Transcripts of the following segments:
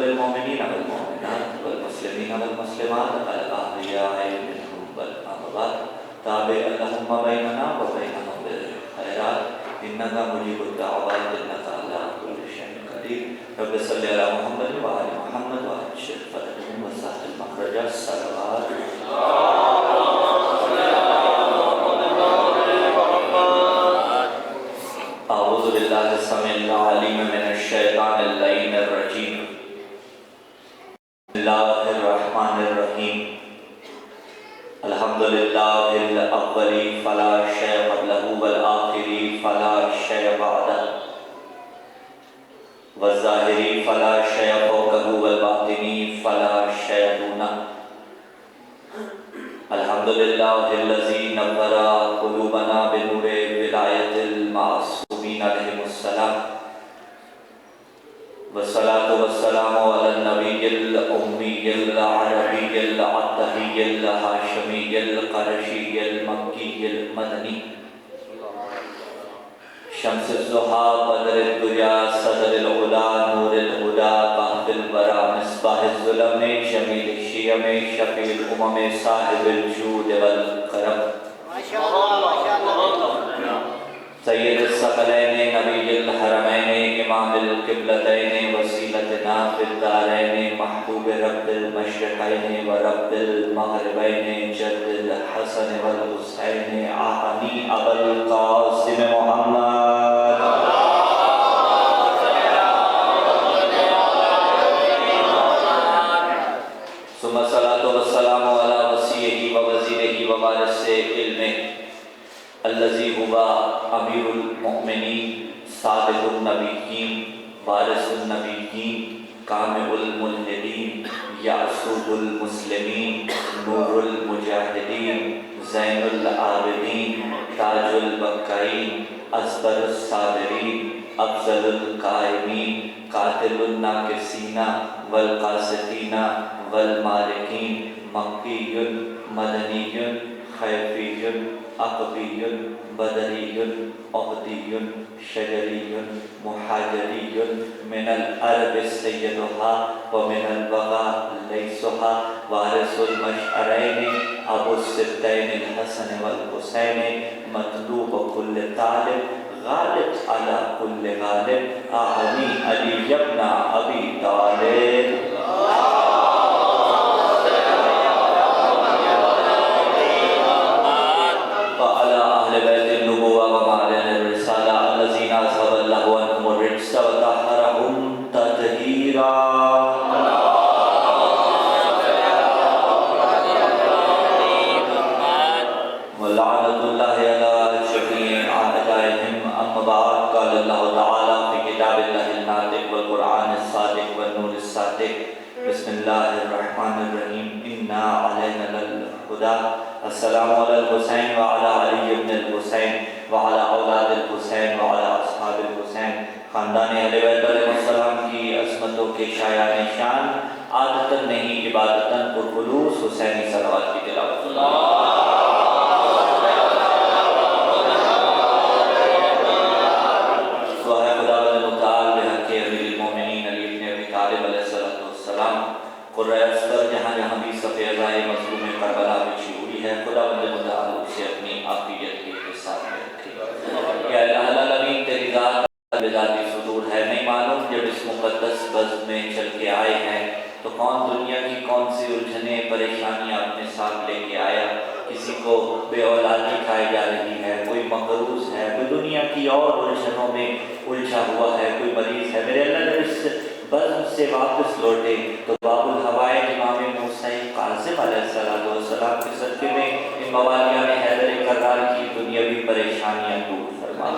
للمؤمنين والمؤمنات والمسلمين والمسلمات الأحياء منهم والأموات تابع اللهم بيننا وبينهم بالخيرات إنك مجيب الدعوات إنك على كل شيء قدير رب صل على محمد وآل محمد وأبشر فرجهم وسهل مخرج الصلوات أعوذ بالله السميع العليم من الشيطان اللعين الرجيم بسم الله الرحمن الرحيم الحمد لله الأول فلا شيء قبله والآخر فلا شيء بعده والظاهر فلا شيء فوقه والباطن فلا شيء دونه الحمد لله الذي نور قلوبنا بنور ولایت المعصومین علیہم السلام والصلاة والسلام على النبي الأمي العربي العطهي الهاشمي القرشي المكي المدني شمس الضحى بدر الدجى صدر العلا نور الهدى قهف الورى مصباح الظلم جمیل الشیم شفیع الامم صاحب الجود والکرم سید الثقلین نبی الحرمین امام القبلتین وسیلتنا فی الدارین محبوب رب المشرقین و رب المغربین جد الحسن والحسین آہنی ابو القاسم محمد ثم الصلاة والسلام على وصیہ و وزیرہ و وارث علم الذي هو امیر المؤمنین صادق النبیین وارث النبیین کامل الملحدین یعصوب المسلمین نور المجاہدین زین العابدین تاج البکائین اصبر الصابرین افضل القائمین قاتل الناکسین والقاسطین والمالکین مکی مدنی خیفی عقبی بدری عہدی شجری مہاجری من العرب سیدها ومن الوغى لیسها وارث المشعرین ابو السبتین الحسن والحسین مطلوب كل طالب غالب على كل غالب آہنی علی ابن ابی طالب وطهرهم تطهيرا ولعنة الله على شفيع أعدائهم أما بعد قال الله تعالى في كتاب الله الناطق والقرآن الصادق والنور الصادق بسم الله الرحمن الرحيم إنا علينا للهدى السلام على الحسين وعلى علي بن الحسين وعلى أولاد الحسين وعلى أصحاب الحسين خاندان اہل بیت علیہ السلام کی عظمتوں کے شایان شان عادتاً نہیں عبادتاً پرخلوص حسینی صلوات کی تلاوت دعا ہے خداوند متعال بحق امیر المومنین علی بن ابی طالب علیہ السلام قرۂ اصغر جہاں جہاں بھی صفحہ ازائے مظلوم کربلا بچھی ہوئی ہے خداوند متعال اسے اپنی عافیت کے حساب میں رکھے یا الہ العالمین تیری ذات بذاتی صدور ہے نہیں معلوم جب اس مقدس بزم میں چل کے آئے ہیں تو کون دنیا کی کون سی الجھنیں پریشانیاں اپنے ساتھ لے کے آیا کسی کو بے اولادی کھائی جا رہی ہے کوئی مقروض ہے کوئی دنیا کی اور الجھنوں میں الجھا ہوا ہے کوئی مریض ہے میرے اللہ جب اس بزم سے واپس لوٹے تو باب الحوائے امام موسیٰ قاسم علیہ السلام کے صدقے میں ان موالیان حیدر کرار کی دنیاوی پریشانیاں دور فرما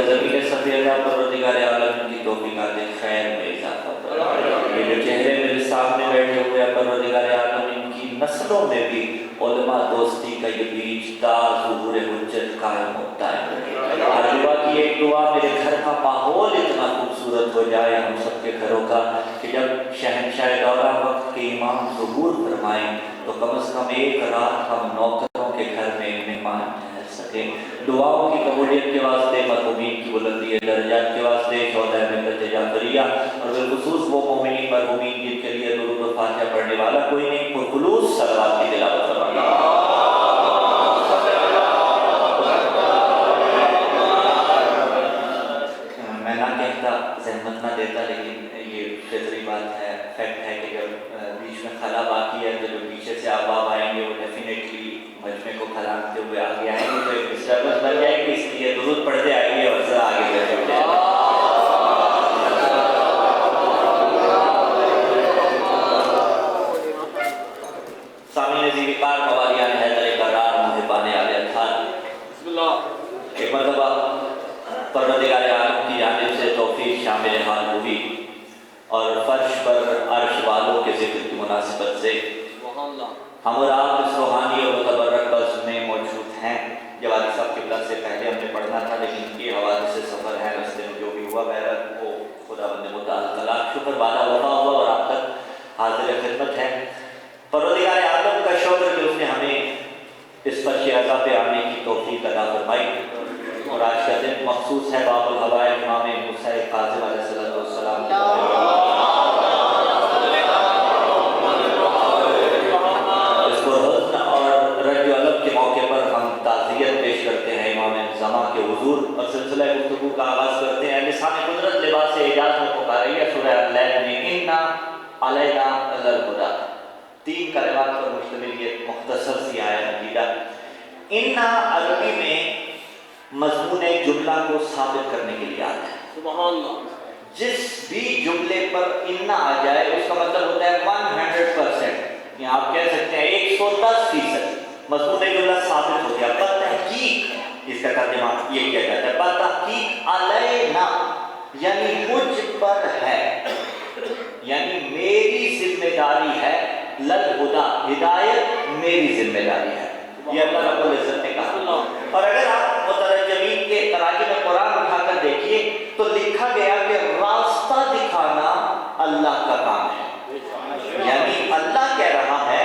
زمین سفیدہ پروردگار عالم کی توفیقات خیر میں اضافہ فرما یہ جو چہرے میرے سامنے بیٹھے ہوئے پروردگار عالم ان کی نسلوں میں بھی علماء دوستی کا یہ بیج تا ظہور حجت قائم ہوتا ہے ہر دعا کی ایک دعا میرے گھر کا ماحول اتنا خوبصورت ہو جائے ہم سب کے گھروں کا کہ جب شہنشاہ دورہ وقت کے امام ظہور فرمائیں تو کم از کم ایک رات ہم نوکروں کے گھر میں مہمان ٹھہر سکیں دعاؤں کی قبولیت کے واسطے مرحومین کی بلندی درجات کے واسطے شہداء ملت جعفریہ اور بالخصوص وہ مومنین مرحومین جن کے لیے درود و فاتحہ پڑھنے والا کوئی نہیں، پرخلوص صلوات کی تلاوت فرمائیے۔ میں نہ کہتا، زحمت نہ دیتا، لیکن یہ فطری بات ہے، فیکٹ ہے کہ جب بیچ میں خلا باقی ہے تو جو پیچھے سے احباب آئیں گے وہ ڈیفینیٹلی مجمع کو کھلانتے ہوئے آگے آئیں گے، تو ایک ڈسٹربنس بن جائے گی، اس لیے درود پڑھتے آئیے اور ذرا آگے بڑھتے جائیں۔ سامعین عزیز وقار، موالیان حیدر کرار، محبان آل اطہار، ایک مرتبہ پروردگار عالم کی جانب سے توفیق شامل حال ہوئی اور فرش پر عرش والوں کے ذکر کی مناسبت سے ہم اور آپ اس روحانی اور متبرک بزم میں موجود ہیں۔ جوادی صاحب قبلہ سے پہلے ہم نے پڑھنا تھا، لیکن یہ حوالے سے سفر ہے، رستے میں جو بھی ہوا بہرحال وہ خداوند متعال کا لاکھ شکر بالا وفا ہوا اور آپ تک حاضر خدمت ہے۔ پروردگار عالم کا شکر کہ اس نے ہمیں اس فرش عزا پہ آنے کی توفیق عطا فرمائی، اور آج کا دن مخصوص ہے باب الحوائج امام موسیٰ کاظم علیہ السلام کی اس کو حزن اور رج و علب کے موقع پر ہم تعزیت پیش کرتے ہیں امام زمان کے حضور، اور سلسلہ گفتگو کا آغاز کرتے ہیں۔ لسان قدرت لباس اعجاز میں پکارائیے سورہ اللیل میں اِنَّا عَلَيْنَا لَلْہُدیٰ، 3 کلمات پر مشتمل یہ مختصر سی آیت مجیدہ۔ اِنَّا عربی میں مضمون جملہ کو ثابت کرنے کے لیے آتا ہے۔ سبحان اللہ۔ جس بھی جملے پر اِنَّا آ جائے اس کا مطلب ہوتا ہے 100%، یا آپ کہہ سکتے ہیں 110% مضمون جملہ ثابت ہو گیا۔ بتحقیق اس کا ترجمہ یہ کیا جاتا ہے، بتحقیق علینا یعنی مجھ پر ہے، یعنی میری ذمہ داری ہے، للہدیٰ ہدایت میری ذمہ داری ہے، یہ اللہ رب العزت نے کہا۔ اور اگر آپ مترجمین کے تراجم قرآن اٹھا کر دیکھیے تو لکھا گیا کہ راستہ دکھانا اللہ کا کام ہے، یعنی اللہ کہہ رہا ہے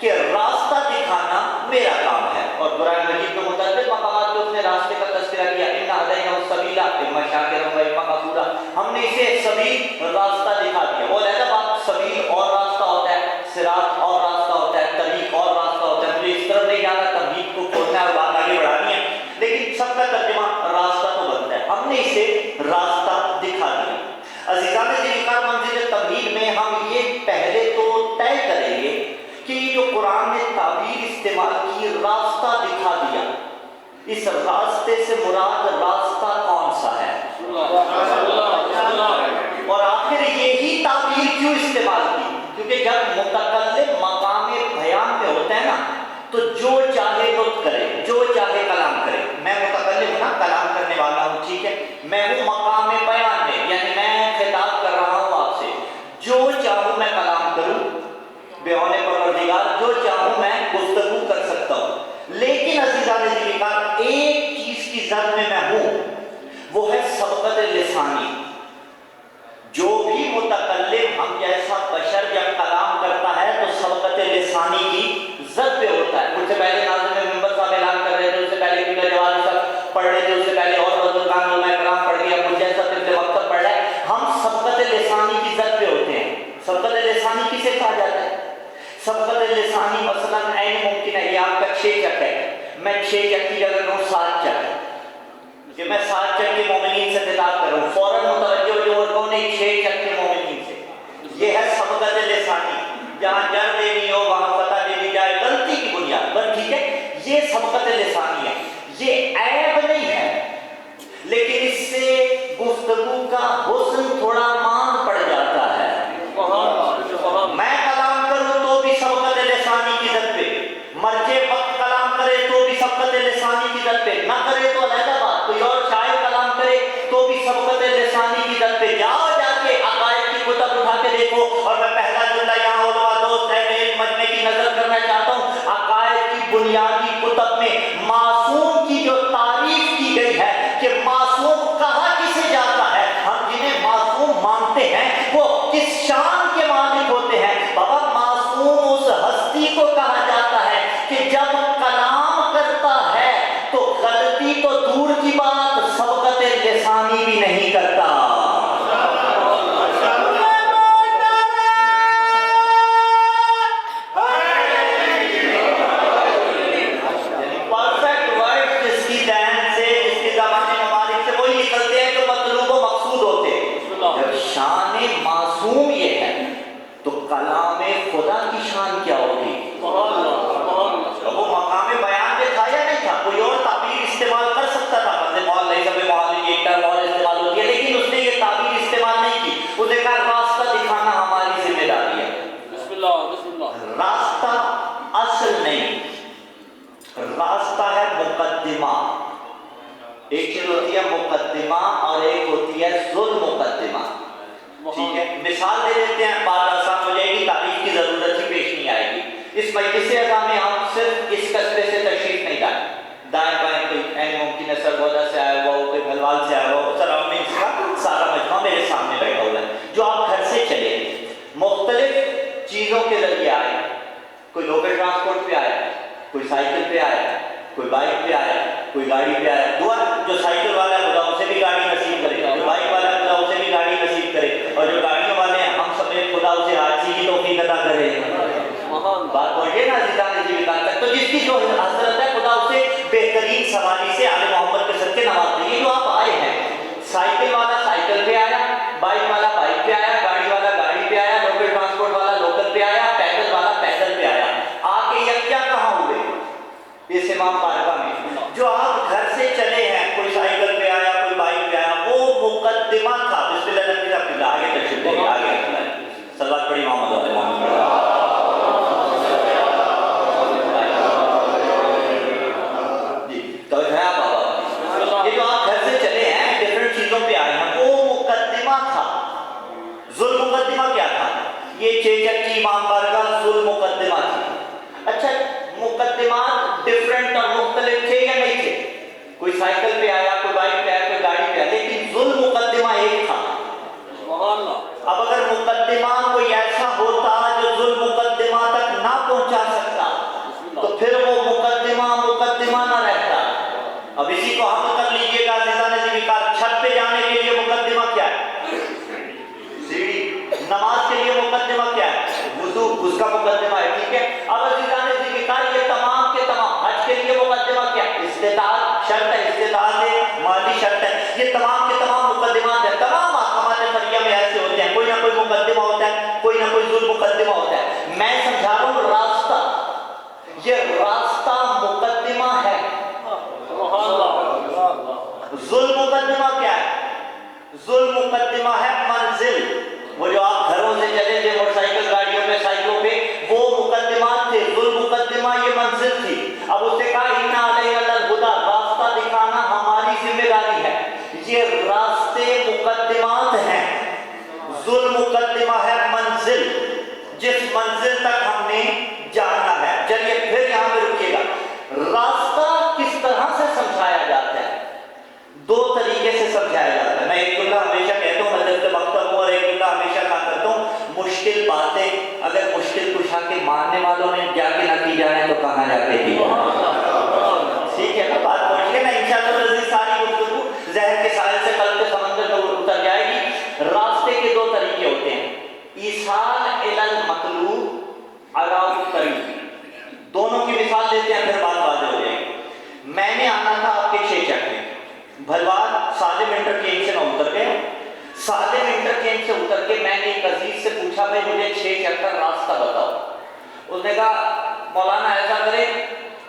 کہ راستہ دکھانا میرا کام ہے۔ اور قرآن مجید میں متعدد مقامات پہ اس نے راستے کا تذکرہ کیا، اِنَّا ہَدَيْنَاهُ السَّبِيلَ اِمَّا شَاكِرًا وَإِمَّا كَفُورًا، ہم نے اسے سبیل راستہ دکھا دیا۔ وہ علیحدہ بات، سبیل اور راستہ ہوتا ہے، صراط اور راستہ ہوتا ہے، طریق اور راستہ ہوتا ہے، مجھے اس طرف نہیں جانا، تمہید کو کھولنا ہے اور بات آگے بڑھانی ہے، لیکن سب کا ترجمہ راستہ تو بنتا ہے، ہم نے اسے راستہ دکھا دیا۔ عزیزان ذکر منزل تمہید میں ہم یہ پہلے تو طے کریں گے کہ یہ جو قرآن نے تعبیر استعمال کی راستہ دکھا دیا، اس راستے سے مراد راستہ کون سا ہے، اور آخر یہی تعبیر کیوں استعمال کی؟ کیونکہ جب متکلم مقام بیان میں ہوتا ہے نا تو جو چاہے نطق کرے، جو چاہے کلام کرے۔ میں متکلم ہوں نا، کلام کرنے والا ہوں، ٹھیک ہے، میں ہوں مقام بیان میں، یعنی میں خطاب کر رہا ہوں آپ سے، جو چاہوں میں کلام کروں، بے ہونے پروردگار، جو چاہوں میں گفتگو کر سکتا ہوں۔ لیکن عزیزان ذکر ایک چیز کی زد میں ہوں، وہ ہے سبقت لسانی۔ جو بھی متکلم ہم جیسا بشر جب کلام کرتا ہے تو سبقت لسانی کی زد پہ ہوتا ہے۔ مجھ سے پہلے ناظم ممبر صاحب اعلان کر رہے تھے، اس سے پہلے قبلہ جوادی صاحب پڑھ رہے تھے، اس سے پہلے اور بزرگان علماء کرام پڑھ گیا، مجھ جیسا طفل وقت پڑھ رہا ہے، ہم سبقت لسانی کی زد پہ ہوتے ہیں۔ سبقت لسانی کسے کہا جاتا ہے؟ سبقت لسانی مثلا عین ممکن ہے، یہ آپ کا 6 چک ہے، میں 6 چک کی جگہ کہوں 7 چک، کہ میں 7 چک کے مومنین سے خطاب کروں، فوراً متوجہ جو اور کون نہیں 6 چک کے مومنین سے، یہ ہے سبقت لسانی۔ جہاں جر دینی ہو وہاں فتح دینی جائے غلطی کی بنیاد پر، ٹھیک ہے، یہ سبقت لسانی ہے، یہ عیب نہیں ہے، لیکن اس سے گفتگو کا حسن تھوڑا مان پڑ جاتا ہے۔ میں کلام کروں تو بھی سبقت لسانی کی زد پہ، مرجع وقت کلام کرے تو بھی سبقت لسانی کی زد پہ، نہ کرے تو علیحدہ بات، کوئی اور شاعر کلام کرے تو بھی سبقت لسانی کی زد پہ۔ جاؤ جا کے عقائد کی کتب اٹھا کے دیکھو، اور میں پہلا جملہ یہاں علماء دوست ہے میرے مجمع کی نظر کرنا چاہتا ہوں، عقائد کی بنیادی کتب میں معصوم کی جو تعریف کی گئی ہے کہ معصوم کہا کسے جاتا ہے، ہم جنہیں معصوم معصوم یہ ہے تو کلام خدا کی شان کیا ہوگی؟ وہ مقام بیان میں تھا یا نہیں تھا؟ کوئی اور تعبیر استعمال کر سکتا تھا، بندے محال نہیں سب محال کی ایک ٹرم اور استعمال ہوتی ہے، لیکن اس نے یہ تعبیر استعمال نہیں کی. اس نے کہا راستہ دکھانا ہماری ذمہ داری ہے. بسم اللہ. راستہ اصل نہیں، راستہ ہے مقدمہ. ایک چیز ہوتی ہے مقدمہ اور ایک ہوتی ہے ذل مقدمہ. ٹھیک ہے، مثال دے دیتے ہیں، بات آسان ہو جائے گی، تعریف کی ضرورت ہی پیش نہیں آئے گی. اس مجلس سے میں ہم صرف اس قصبے سے تشریف نہیں لائے، دائیں بائیں کوئی این ممکن ہے سرگودا سے آیا ہوا ہو، کوئی بھلوال سے آیا ہوا ہو، سراؤنڈنگس کا سارا مجموعہ میرے سامنے بیٹھا ہوا ہے. جو آپ گھر سے چلے مختلف چیزوں کے ذریعے آئے، کوئی لوکل ٹرانسپورٹ پہ آیا، کوئی سائیکل پہ آیا، کوئی بائک پہ آیا، کوئی گاڑی پہ آیا. دعا جو سائیکل والا ہے خدا اسے بھی گاڑی نصیب کرے، جو بائک والا ہے خدا اسے بھی گاڑی نصیب کرے، اور جو گاڑیوں والے ہیں ہم سمیت خدا اسے حاجی کی توفیق عطا کرے. بات پہنچے نا عزیزان جی بتا تک. تو جس کی جو حضرت ہے خدا اسے بہترین سواری سے آل محمد کے صدقے نواز دے. یہ جو آپ آئے ہیں، سائیکل والا سائیکل پہ آیا، بائک والا بائک پہ آیا، گاڑی والا گاڑی پہ آیا، لوکل ٹرانسپورٹ والا لوکل پہ آیا، پیدل والا پیدل پہ آیا. آ کے یکجا کہاں ہوئے؟ اس امام بارگاہ میں. جو آپ گھر سے چلے ہیں، کوئی سائیکل پہ آیا، کوئی بائک پہ آیا، وہ مقدمہ تھا. بسم اللہ الرحمن الرحیم. آگے تشریف لے آگے صلوات پڑھی محمد علیہ محمد. یہ جو آپ گھر سے چلے ہیں، ڈفرنٹ چیزوں پہ آئے ہیں، وہ مقدمہ تھا. ذل مقدمہ کیا تھا؟ یہ چیچک کی امام بارگاہ ذل مقدمہ تھی. اچھا، مقدمات ڈفرنٹ اور مختلف تھے یا نہیں تھے؟ کوئی سائیکل پہ آیا، کوئی بائک پہ آیا، کوئی گاڑی پہ آیا، لیکن ذل مقدمہ ایک تھا. اب اگر مقدمہ کوئی ایسا ہوتا جو ذل مقدمہ تک نہ پہنچا سکتا تو پھر وہ مقدمہ نہ رہتا. اب اسی کو ہم کر لیجئے گا عزیزان جی کا. چھت پہ جانے کے لیے مقدمہ کیا ہے؟ سیڑھی. نماز کے لیے مقدمہ کیا ہے؟ وضو، اس کا مقدمہ ہے. ٹھیک ہے. اب عزیزان جی کا یہ تمام کے تمام. حج کے لیے مقدمہ کیا ہے؟ استطاعت شرط ہے، استطاعت ہے، مالی شرط ہے. یہ تمام کے تمام مقدمات ہیں. تمام احکامات شرعیہ میں ایسے ہوتے ہیں، کوئی نہ کوئی مقدمہ ہوتا ہے، کوئی نہ کوئی ذل مقدمہ ہوتا ہے. میں سمجھا رہا ہوں راستہ، یہ راستہ مقدمہ ہے. ذل مقدمہ کیا ہے؟ ذل مقدمہ ہے منزل. وہ جو آپ گھروں سے چلے تھے موٹر سائیکل گاڑیوں پہ سائیکلوں پہ، وہ مقدمات تھے. ذل مقدمہ یہ منزل تھی. اب اس نے کہا اِنَّ عَلَيْنَا الْهُدَىٰ، راستہ دکھانا ہماری ذمہ داری ہے. یہ راستے مقدمات ہیں. ذل مقدمہ ہے منزل، جس منزل تک ہم نے جانا ہے. چلیے پھر یہاں پہ رکیے گا. راستہ کس طرح سے سمجھایا جاتا ہے؟ دو طریقے سے سمجھایا جاتا ہے. میں ایک جملہ ہمیشہ کہتا ہوں، حضرت مکتب ہوں، اور ایک جملہ ہمیشہ کہا کرتا ہوں، مشکل باتیں اگر مشکل کشا کے ماننے والوں نے جا کے نہ کی جائیں تو کہاں جا کے کی جائیں. ٹھیک ہے نا، بات پہنچ گئی نا. انشاءاللہ رضی ساری گفتگو ذہن کے سائل سے قلب کے سمندر میں اتر جائے گی. راستے کے دو طریقے ہوتے ہیں، ایصال الی المطلوب، اراء الطریق. دونوں کی مثال دیتے ہیں پھر بات واضح ہو جائے گی. میں نے آنا تھا آپ کے چیچک میں، بھلوال سالم انٹرچینج سے میں اتر گیا. سالم انٹرچینج سے اتر کے میں نے ایک عزیز سے پوچھا بھائی مجھے 6 چکر راستہ بتاؤ. اس نے کہا مولانا ایسا کریں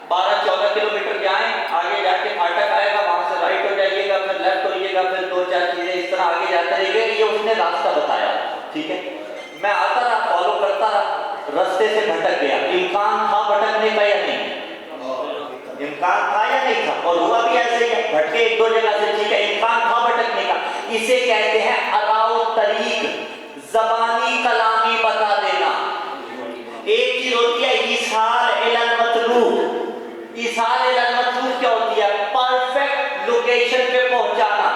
12-14 کلومیٹر جائیں، آگے جا کے پھاٹک آئے گا، وہاں سے رائٹ ہو جائیے گا، پھر لیفٹ ہوئیے گا، پھر 2-4 چیزیں اس طرح آگے جاتے رہیے گا. یہ اس نے راستہ بتایا. ٹھیک ہے، میں آتا رہا، فالو کرتا رہا، رستے سے بھٹک گیا. امکان تھا بھٹکنے کا یا نہیں؟ امکان تھا یا نہیں تھا؟ اور ہوا بھی ایسے ہی ہے، بھٹکے ایک دو جگہ سے. ٹھیک ہے، امکان تھا بھٹکنے کا. اسے کہتے ہیں اراء الطریق، زبانی کلامی بتا دینا. ایک چیز ہوتی ہے ایصال الی المطلوب. ایصال الی المطلوب کیا ہوتی ہے؟ پرفیکٹ لوکیشن پہ پہنچانا.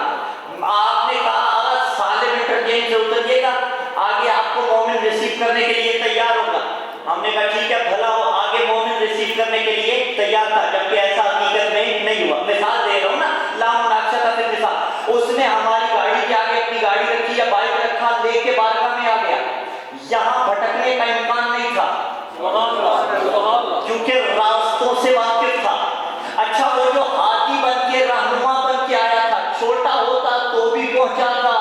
آپ نے کہا اگر سالم انٹرچینج سے اتریے گا، آگے آپ کو مومن ریسیو کرنے کے لیے تیار ہوگا. ہم نے کہا ٹھیک ہے بھلا ہو، آگے مومن ریسیو کرنے کے لیے تیار تھا، جبکہ ایسا حقیقت میں نہیں ہوا. مثال دے رہا ہوں نا، لا مناقشہ فی المثال. اس نے ہماری گاڑی کے آگے اپنی گاڑی رکھی یا بائک رکھا، لے کے بارگاہ میں آ گیا. یہاں بھٹکنے کا امکان نہیں تھا کیونکہ راستوں سے واقف تھا. اچھا، وہ جو ہاتھی بن کے رہنما بن کے آیا تھا، چھوٹا ہوتا تو بھی پہنچاتا.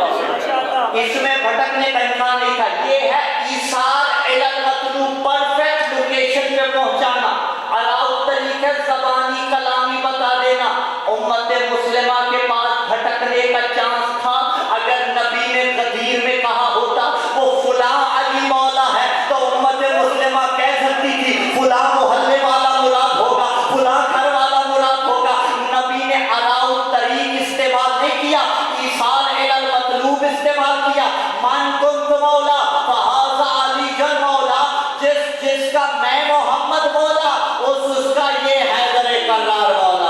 اس میں بھٹکنے کا امکان نہیں تھا. یہ ہے ایصال الی المطلوب، پرفیکٹ لوکیشن پہ پہنچانا، علاوہ طریقے زبانی کلامی بتا دینا. امت مسلمہ کے پاس بھٹکنے کا چانس تھا. اگر نبی نے غدیر میں کہا ہوتا وہ فلاں علی مولا ہے تو امت مسلمہ کہہ سکتی تھی فلاں محلے والا مراد ہوگا، فلاں گھر والا مراد ہوگا. نبی نے علاوہ طریق استعمال نہیں کیا، ایصال الی المطلوب استعمال کیا. من کنت مولا فہذا علی جل مولا، جس کا میں محمد مولا اس کا یہ حیدر کرار مولا.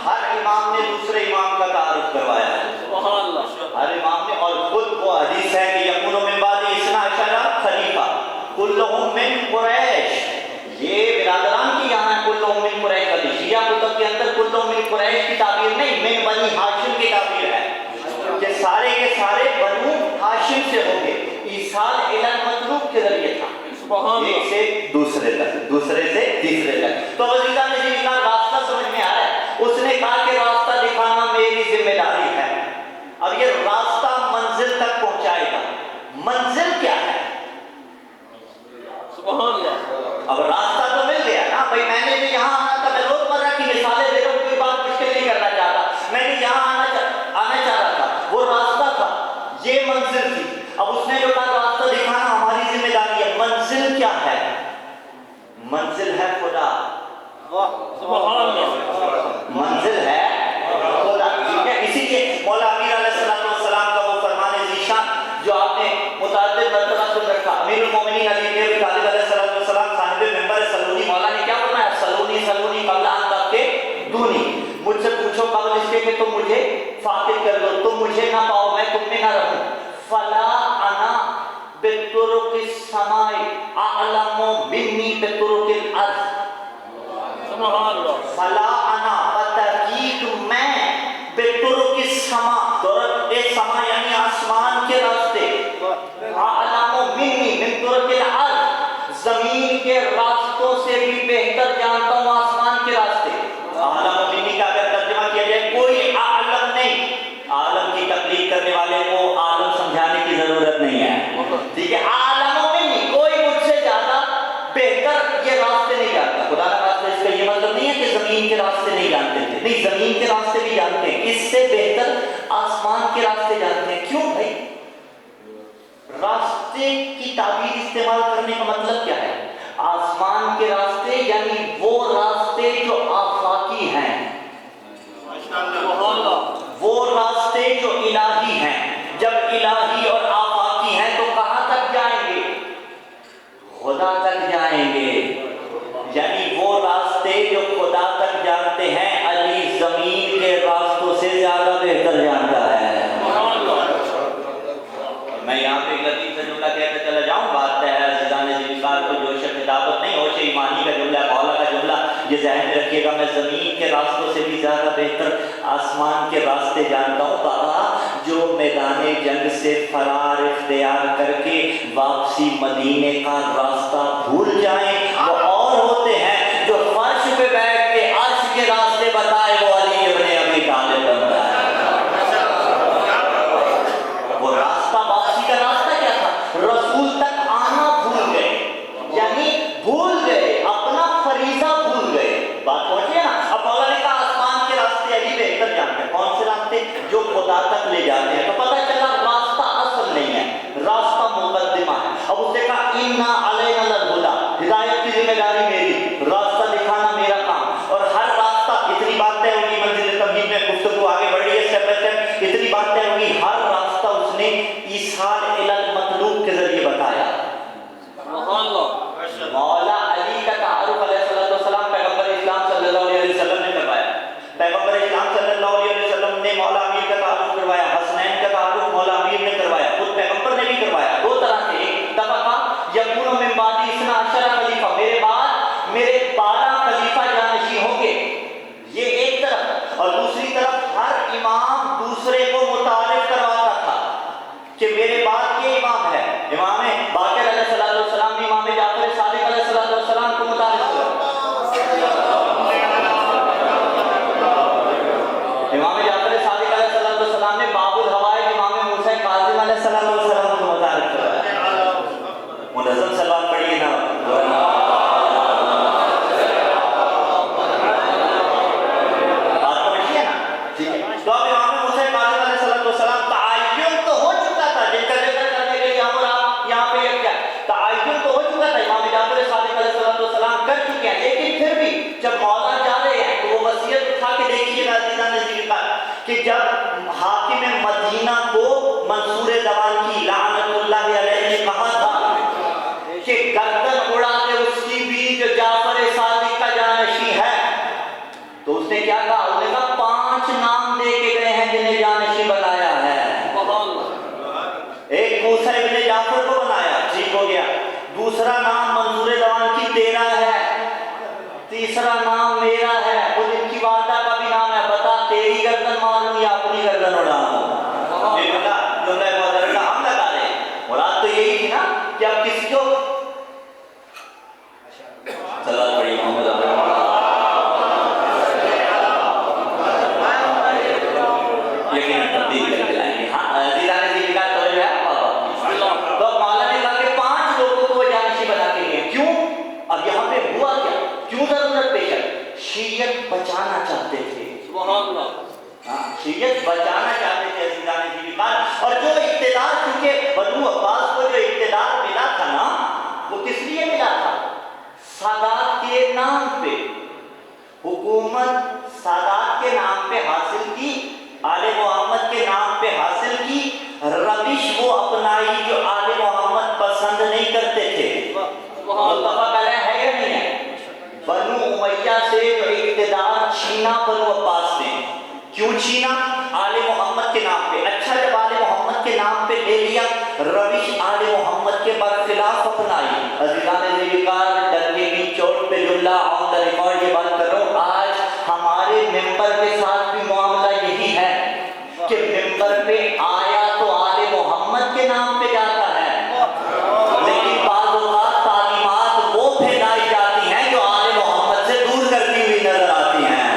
ہر امام نے دوسرے امام کا تعارف کروایا ہے، ہر امام نے. اور خود وہ حدیث ہے کہ یکون من بعد اثنا عشر خلیفہ کلہم من قریش. یہ برادران کی یہاں کلہم من قریش کا شیعہ کتب کے اندر کلہم من قریش کی تعبیر نہیں، من بنی ہاشم کی تعبیر ہے کہ سارے کے سارے بنو ہاشم سے ہوں گے. ایصال الی المطلوب کے ذریعے تھا، ایک سے دوسرے تک، دوسرے سے تیسرے تک. تو وزیرہ نے جی کا راستہ سمجھ میں آ رہا ہے. اس نے کہا کہ راستہ دکھانا میری ذمہ داری ہے. اب یہ راستہ منزل تک پہنچائے گا. منزل کیا ہے؟ سبحان اللہ. اب راستہ تو مل گیا نا بھائی. میں نے بھی یہاں آنا تھا، میں روزمرہ کی مثالیں دے رہا ہوں، کوئی بات مشکل نہیں کرنا چاہتا. میں نے یہاں آنا چاہ رہا تھا، وہ راستہ تھا، یہ منزل تھی. اب اس نے جو کہا راستہ دکھانا ہماری ذمہ داری ہے. منزل کیا ہے؟ منزل ہے خدا. منزل ہے خدا. ٹھیک ہے. اسی لیے مولا امیر علیہ السلام کا وہ فرمان ذیشان جو آپ نے متعدد مرتبہ سن رکھا، امیر المومنین علی بن ابی طالب علیہ السلام صاحب منبر سلونی، مولا نے کیا فرمایا؟ سلونی سلونی قبل ان تفتنونی. مجھ سے پوچھو قبل اس کے کہ تم مجھے فاتح کر دو، تم مجھے نہ پاؤ میں تم میں نہ رہوں. فلا انا بطرق السماء اعلم منی بطرق الارض. فلا انا بتحقیق میں بطرق السماء، طرق السماء یعنی آسمان کے راستے، اعلم منی من طرق الارض، زمین کے راستوں سے بھی بہتر جانتا ہوں آسمان کے راستے. اعلم منی کا اگر ترجمہ کیا جائے کوئی عالم نہیں. عالم کی تقلید کرنے والے کو عالم سمجھانے کی ضرورت نہیں ہے. ٹھیک ہے. عالم منی، کوئی مجھ سے زیادہ بہتر یہ راستے نہیں جانتا. خدا کا راستہ اس کا یہ مطلب نہیں ہے کہ زمین کے راستے نہیں جانتے تھے، نہیں، زمین کے راستے بھی جانتے ہیں. اس سے بہتر آسمان کے راستے جانتے ہیں. کیوں بھائی؟ راستے کی تعبیر استعمال کرنے کا مطلب کیا ہے؟ آسمان کے راستے یعنی وہ راستے جو آفاقی ہیں، وہ راستے جو الہی ہیں. جب الہی اور آفاقی ہیں تو کہاں تک جائیں گے؟ خدا تک جائیں گے. یعنی وہ راستے جو خدا تک جانتے ہیں علی زمین کے راستوں سے زیادہ بہتر جانتا ہے. میں یہاں پہ ایک لطیف سے جملہ کہتے چلا جاؤں. بات ہے عزیزان ذوالفقار کو جوش خطابت نہیں، ہوش ایمانی کا جملہ، مولا کا جملہ، یہ ذہن میں رکھیے گا. میں زمین کے راستوں سے بھی زیادہ بہتر آسمان کے راستے جانتا ہوں. بابا جو میدان جنگ سے فرار اختیار کر کے واپسی مدینے کا راستہ بھول جائیں وہ اور ہوتے ہیں جو فرش پہ بیٹھ کے عرش کے راستے بتائے وہ علی ابن ابی طالب بنتا ہے. وہ راستہ، واپسی کا راستہ کیا تھا؟ رسول تک آنا بھول گئے، یعنی بھول گئے، اپنا فریضہ بھول گئے. بات پہنچی نا. اب مولا نے کہا آسمان کے راستے علی بہتر جانتے ہیں. کون سے راستے؟ جو خدا تک لے جاتے ہیں. تو پتہ چلا راستہ اصل نہیں ہے، راستہ مقدمہ ہے. اب اس نے کہا انا علینا للہدی، ہدایت کی ذمہ داری میری، راستہ دکھانا میرا کام. اور ہر راستہ، اتنی بات طے ہوگی منزل تمہید میں گفتگو آگے بڑھ رہی ہے اسٹیپ بائی اسٹیپ، اتنی بات طے ہوگی ہر راستہ اس نے ایصال الی المطلوب کے ذریعے بتایا. صلوات پڑھیے نا. بات سمجھیے نا. ٹھیک ہے. تو اب امام موسیٰ کاظم علیہ السلام تعین تو ہو چکا تھا جن کا ذکر کرنے کے لیے یہاں پہ یہ کیا تعین تو ہو چکا تھا. امام جعفر صادق علیہ السلام کر چکے ہیں. لیکن پھر بھی جب مولا جا رہے ہیں تو وہ وصیت اٹھا کے دیکھیے گا عزیزان ذکر کہ جب حاکم مدینہ کو منصور دوان کی لعنت اللہ علیہ نے کہا تھا کہ گردن اڑا دے اس کی بھی جو جعفر صادق کا جانشین ہے, تو اس نے کیا کہا؟ اس نے کہا 5 نام دے کے گئے ہیں جنہیں جانشین بنایا ہے. ایک موسیٰ ابن جعفر کو بنایا, ٹھیک ہو گیا. دوسرا نام منصور دوان کی تیرا ہے. تیسرا نام میرا ہے. وہ ان کی والدہ کا بھی نام ہے. بتا تیری گردن ماروں یا اپنی گردن اڑاؤں؟ جملہ محترمہ ہم لگا رہے ہیں. مراد تو یہی تھی نا کہ اب کسی کو صلوات پڑھی محمد یقیناً تبدیل کر کے لائیں گے. ہاں عزیزان ذکر کا تو ہے بابا. تو مولا نے کہا کہ 5 لوگوں کو وہ جانشین بنا کے گئے. کیوں؟ اب یہاں پہ ہوا کیا؟ کیوں ضرورت پیش آئی؟ شیعت بچانا چاہتے تھے. سبحان اللہ. شیعت بچانا چاہتے تھے عزیزان ذکر. اور جو اقتدار, کیونکہ بنو عباس کو جو اقتدار ملا تھا نا, وہ کس لیے ملا تھا؟ سادات کے نام پہ. حکومت سادات کے نام پہ حاصل کی, آل محمد کے نام پہ حاصل کی. روش وہ اپنائی جو آل محمد پسند نہیں کرتے تھے. متفق علیہ ہے یا نہیں ہے؟ بنو امیہ سے جو اقتدار چھینا بنو عباس نے. کیوں چھینا؟ آل محمد کے نام پہ. اچھا جب آل محمد کے نام پہ لے لیا, روش آل محمد کے برخلاف اپنائی. عزیزان ذکر ڈنگے کی چوٹ پہ جملہ آن دا ریکارڈ یہ بات کر رہا ہوں. آج ہمارے ممبر کے ساتھ بھی معاملہ یہی ہے کہ ممبر پہ آیا تو آل محمد کے نام پہ جاتا ہے, لیکن بعض اوقات تعلیمات وہ پھیلائی جاتی ہیں جو آل محمد سے دور کرتی ہوئی نظر آتی ہیں.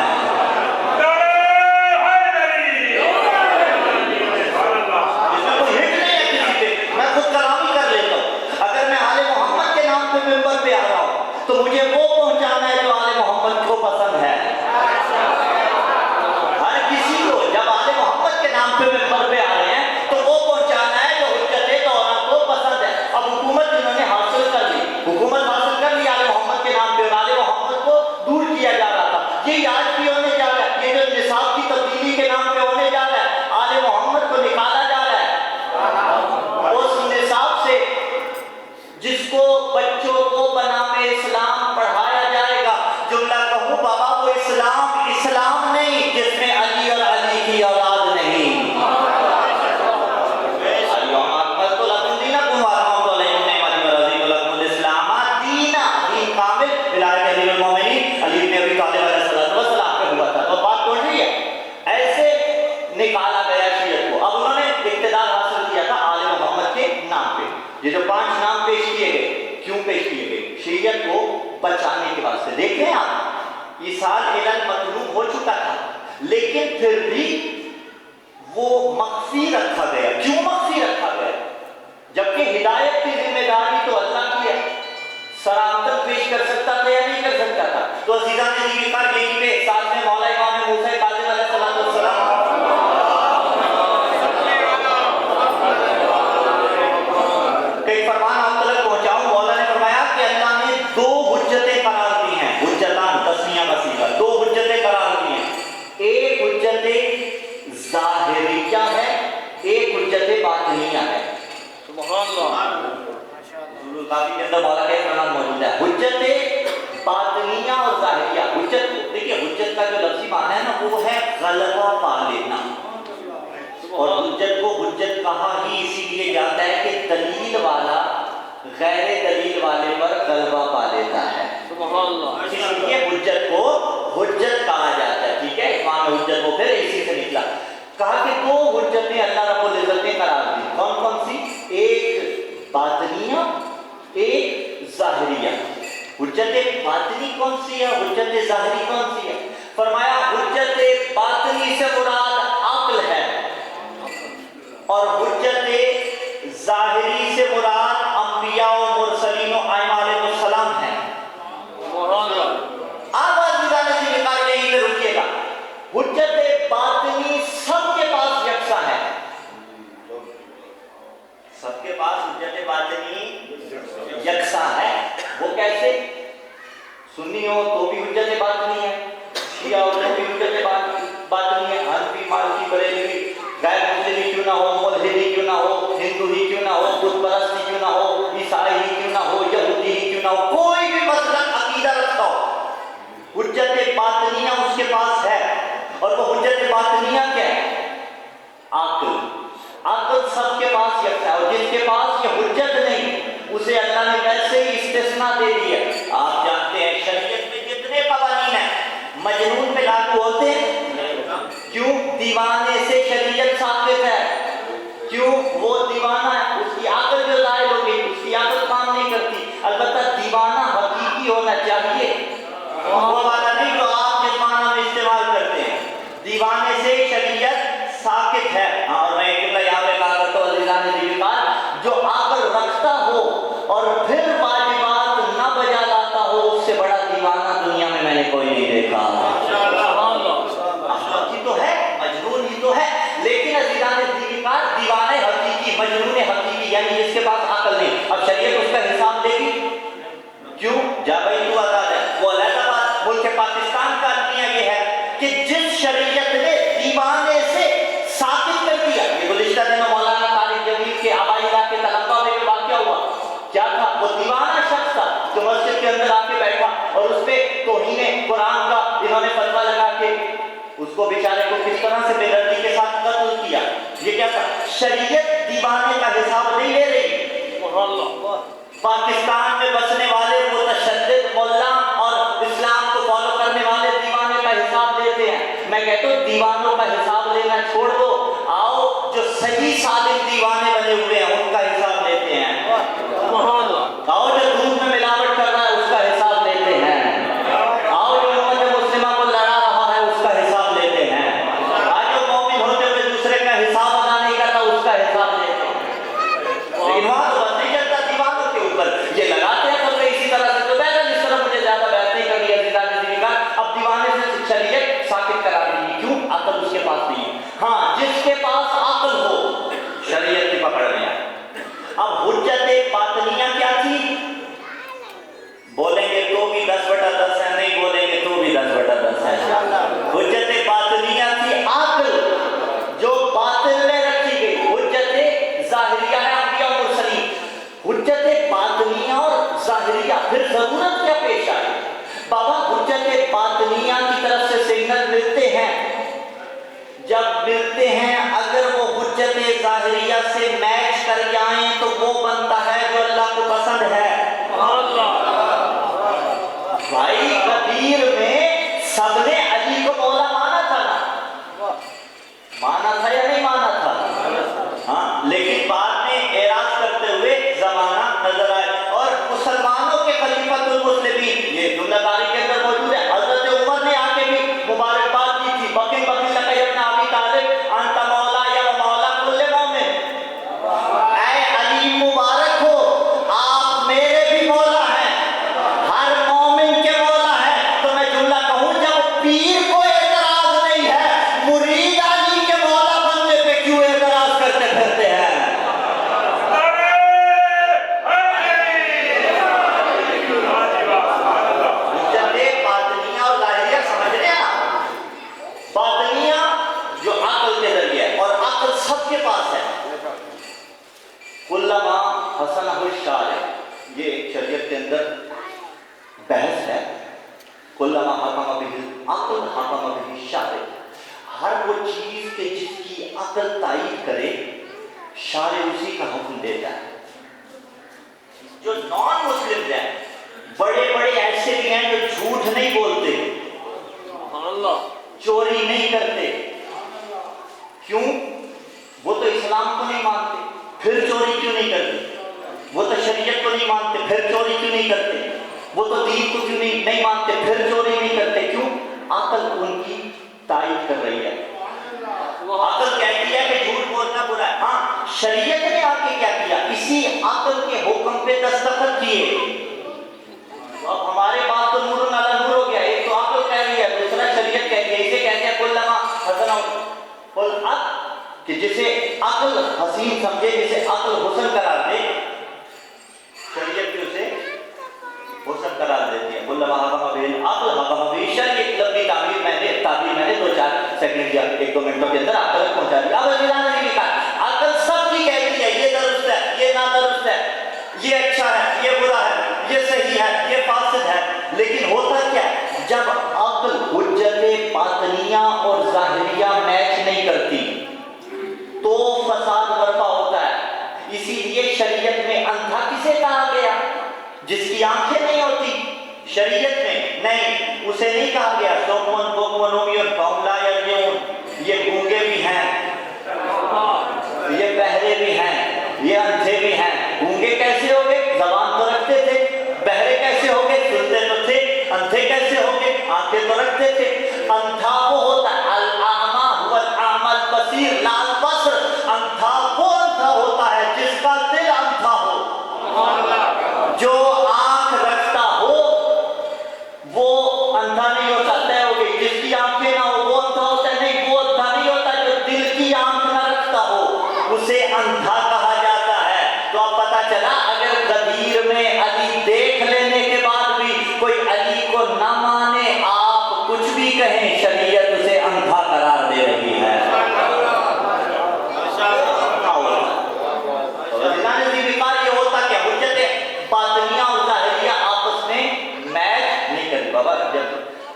اس میں کوئی ہٹ نہیں ہے کسی پہ. میں خود کلامی کر لیتا ہوں. اگر میں آل محمد کے نام پہ ممبر پہ آ رہا ہوں تو مجھے وہ پہنچانا ہے جو آل محمد کو پسند ہے. ہر کسی کو جب آل محمد کے نام پہ ممبر پہ آ رہے ہیں تو وہ پہنچانا ہے جو حجت دورہ کو پسند ہے. اب حکومت انہوں نے حاصل کر لی, حکومت حاصل کر لی آل محمد کے نام پہ, اور آل محمد کو دور کیا جا رہا تھا. یہ آج بھی ہونے جا رہا ہے. یہ جو نصاب کی تبدیلی کے نام پہ ہونے جا رہا ہے, آل محمد کو نکالا جا رہا ہے اس نصاب سے جس کو بچوں کو بنام اسلام پڑھایا جائے گا. جملہ کہوں بابا, وہ اسلام نہیں جس میں علی اور علی کی اولاد نہیں. نکالا گیا شیعت کو. اب انہوں نے اقتدار حاصل کیا تھا آل محمد کے نام پہ. یہ جو 5 نام پیش کیے گئے, کیوں پیش کیے گئے؟ شیعت کو بچانے کے واسطے. دیکھیں آپ, ایصال الی مطلوب ہو چکا تھا, لیکن پھر بھی وہ مخفی رکھا گیا. کیوں مخفی رکھا گیا؟ جبکہ ہدایت کی ذمہ داری تو اللہ کی ہے. صراحت پیش کر سکتا تھا یا نہیں کر سکتا تھا؟ تو عزیزان ذکر یہی پہ ساتھ میں مولا امام موسیٰ کاظم علیہ السلام ایک فرمان آپ تک پہنچاؤں. مولا نے فرمایا کہ اللہ نے 2 حجتیں قرار دی ہیں. حجتان تسمیہ مسیحہ, 2 حجتیں قرار دی ہیں. ایک حجت ظاہریہ ہے, ایک حجت باطنیہ ہے. سبحان اللہ. کافی کے اندر مولا کا فرمان موجود ہے. حجت باطنیہ اور ظاہریہ. حجت دیکھیے, حجت کا جو لفظی معنی ہے نا وہ ہے غلبہ پا لینا. اور حجت کو حجت کہا ہی اسی لیے جاتا ہے کہ دلیل والا غیر دلیل والے پر غلبہ پا لیتا ہے. سبحان اللہ. اس لیے حجت کو حجت کہا جاتا ہے. ٹھیک ہے, امام حجت کو پھر اسی سے نکلا. کہا کہ 2 حجتیں اللہ رب العزت نے قرار دی. کون کون سی؟ ایک باطنیہ, ایک ظاہریہ. حجت باطنی کون سی ہے, حجت ظاہری کون سی ہے؟ فرمایا حجت باطنی سے مراد عقل ہے, اور حجت ظاہری سے مراد انبیاء و مرسلین و سنی ہو تو بھی حجت باطنی ہے، شیعہ ہو تو بھی حجت باطنی ہے، حنفی مالکی بریلوی غیر مسلم کیوں نہ ہو، ملحدی کیوں نہ ہو، ہندو ہی کیوں نہ ہو، بت پرستی کیوں نہ ہو، عیسائی ہی کیوں نہ ہو، یہودی ہی کیوں نہ ہو، کوئی بھی مسلک عقیدہ رکھتا ہو، حجت باطنیہ اس کے پاس ہے۔ اور وہ حجت باطنیہ کیا ہے؟ عقل۔ عقل سب کے پاس یکساں ہے، اور جس کے پاس یہ حجت نہیں اسے اللہ نے ویسے ہی استثناء دے دی ہے۔ آپ جانتے ہیں شریعت میں جتنے قوانین ہیں مجنون پہ لاگو ہوتے ہیں، کیوں؟ دیوانے سے شریعت ثابت ہے، کیوں؟ وہ دیوانہ ہے، اس کی عقل جو ظاہر ہوگی، اس کی عقل کام نہیں کرتی۔ البتہ دیوانہ حقیقی ہونا چاہیے، وہ والا نہیں جو آپ جس معنی میں استعمال کرتے ہیں۔ دیوانے سے شریعت ثابت ہے۔ اور میں یہاں پہ کہا کرتا ہوں عزیزان دین بات، جو عقل رکھتا ہو اور پھر واجبات نہ بجا لاتا ہو، اس سے بڑا دیوانہ دنیا میں نے کوئی نہیں دیکھا۔ حقیقی تو ہے، مجنون ہی تو ہے، لیکن عزیزان دین کا دیوانے حقیقی، مجنون حقیقی، یعنی جس کے پاس عقل نہیں۔ اب شریعت اس کا حساب دے گی، کیوں؟ جا بھائی تو آزاد ہے، وہ علیحدہ بات۔ ملک پاکستان کا المیہ یہ ہے کہ جس شریعت نے دیوانے سے ثابت کر دیا، یہ گزشتہ دنوں مولانا طارق جمیل کے آبائی علاقے تلنگا میں بھی واقعہ ہوا، کیا تھا؟ وہ دیوانہ شخص تھا جو مسجد کے اندر آ کے بیٹھا اور اس پہ توہین قرآن کا انہوں نے فتویٰ لگا کے اس کو بیچارے کو کس طرح سے بے دردی کے ساتھ قتل کیا۔ یہ کیا تھا؟ شریعت دیوانے کا حساب نہیں لے رہی۔ پاکستان میں بسنے والے متشدد ملا اور اسلام کو فالو کرنے والے دیوانے کا حساب لیتے ہیں۔ میں کہتا ہوں دیوانوں کا حساب لینا چھوڑ دو، آؤ جو صحیح سالم دیوانے بنے ہوئے ہیں ان کا حساب لیتے ہیں۔ آؤ جو دودھ میں ملاوٹ کر رہا ہے اس کا حساب لیتے ہیں۔ آؤ جو امت مسلمہ کو لڑا رہا ہے اس کا حساب لیتے ہیں۔ آج جو مومن ہوتے ہوئے دوسرے کا حساب ادا نہیں کرتا اس کا حساب لیتے ہیں۔ لیکن وہاں تو بس نہیں چلتا دیوانوں کے اوپر، یہ لگاتے ہیں سب اسی طرح سے۔ تو بہرحال اس طرح مجھے زیادہ بحث نہیں کرنی ہے عزیزان دین کا۔ اب دیوانے سے شریعت ثابت کرا دی گی، کیوں؟ عقل اس کے پاس نہیں ہے۔ ہاں جس کے پاس عقل ہو شریعت کی پکڑ میں آئے۔ اب حجت باطنیہ کیا تھی؟ بولیں گے تو بھی 10/10 ہے، نہیں بولیں گے تو بھی 10/10 ہے۔ حجت باطنیہ تھی عقل جو باطن میں رکھی گئی، حجت ظاہریہ ہے انبیاء و مرسلین۔ حجت باطنیہ اور ظاہریہ پھر ضرورت کیا پیش آئی؟ بابا حجت باطنیہ کی طرف سے سگنل ملتے ہیں، جب ملتے ہیں اگر وہ حجت ظاہریہ سے میچ کر جائیں تو وہ بنتا ہے جو اللہ کو پسند ہے۔ بھائی کبیر میں سب نے علی کو مولا مانا تھا نا، مانا تھا یا نہیں مانا تھا؟ ہاں، لیکن بعد میں اعراض کرتے ہوئے زمانہ نظر آئے اور مسلمانوں کے خلیفۃ المسلمین، یہ جملہ باری کے اندر موجود ہے، حضرت عمر نے آ کے بھی مبارکباد دی تھی، بقی لقی ابن ابی طالب انت مولا یا مولا کل مومن، اے علی مبارک ہو آپ میرے بھی مولا ہیں، ہر مومن کے مولا ہیں۔ تو میں جملہ کہوں، جب پیر کو اعتراض نہیں ہے مرید علی کے مولا بننے پہ کیوں اعتراض کرتے پھرتے ہیں؟ باطنیہ اور ظاہریہ سمجھ رہے ہیں آپ؟ باطنیہ جو عقل کے ذریعے، اور عقل سب کے پاس ہے۔ کلما حسنہ الشارع، یہ شریعت کے اندر بحث ہے، کلما حکم بہ العقل حکم بہ الشارع، ہر وہ چیز کے جس کی عقل تائید کرے شارع اسی کا حکم دیتا ہے۔ جو نان مسلم ہیں بڑے بڑے ایسے بھی ہیں جو جھوٹ نہیں بولتے، چوری نہیں کرتے، کیوں؟ وہ تو اسلام کو نہیں مانتے پھر چوری کیوں نہیں کرتے؟ وہ تو شریعت کو نہیں مانتے پھر چوری کیوں نہیں کرتے؟ وہ تو دین کو کیوں نہیں مانتے پھر چوری نہیں کرتے؟ کیوں؟ عقل ان کی تائید کر رہی ہے۔ عقل کہتی ہے کہ جھوٹ بولنا برا ہے۔ ہاں، شریعت نے آ کے کیا کیا؟ اسی عقل کے حکم پہ دستخط کیے۔ اب ہمارے پاس تو نور علی نور ہو گیا، ایک تو عقل کہہ رہی ہے، دوسرا شریعت کہہ رہی ہے۔ اسے کہتے ہیں کلما حسنہ العقل، کہ جسے عقل حسین سمجھے، جسے عقل حسن قرار دے، شریعت بھی اسے حسن قرار دیتی ہیں. علماء حکم بالعقل حکم بالشرع. ایک لمبی تعبیر میں نے 2-4 سیکنڈ یا 1-2 منٹوں کے اندر عقل تک پہنچا دیا. اب عزیزان نے لکھا عقل سب کی کہتی ہے یہ درست ہے, یہ نادرست ہے, یہ اچھا ہے, یہ برا ہے, یہ صحیح ہے, یہ فاسد ہے. لیکن ہوتا کیا ہے جب عقل حجت باطنیہ اور ظاہریہ میچ نہیں کرتی تو فساد برپا ہوتا ہے. اسی لیے شریعت میں اندھا کسے کہا گیا؟ جس کی آنکھیں نہیں ہوتی. شریعت میں نہیں, اسے نہیں کہا گیا سومن بکمن عمیون فهم لا یرجعون. یہ گونگے بھی ہیں, یہ بہرے بھی ہیں, یہ اندھے بھی ہیں. گونگے کیسے ہو گئے؟ زبان تو رکھتے تھے. بہرے کیسے ہو گئے؟ سنتے تو تھے. اندھے کیسے ہو گئے؟ آنکھیں تو رکھتے تھے. اندھا وہ ہوتا ہے الاعمى هو الاعمى البصير لا البصر. اندھا وہ اندھا ہوتا ہے جس کا دل اندھا ہو. جو آنکھ رکھتا ہو وہ اندھا نہیں ہوتا. طے ہو گئی. جس کی آنکھیں نہ ہو وہ اندھا ہوتا ہے. نہیں, وہ اندھا نہیں ہوتا جو دل کی آنکھ نہ رکھتا ہو, اسے اندھا کہا جاتا ہے. تو اب پتا چلا اگر غدیر میں علی دیکھ لینے کے بعد بھی کوئی علی کو نہ مانے, آپ کچھ بھی کہیں, شریعت اسے اندھا قرار دے رہی ہے. یہ ہوتا کیا حجت باطنیہ اور ظاہریہ آپس میں میچ نہیں کرتی. بابا جب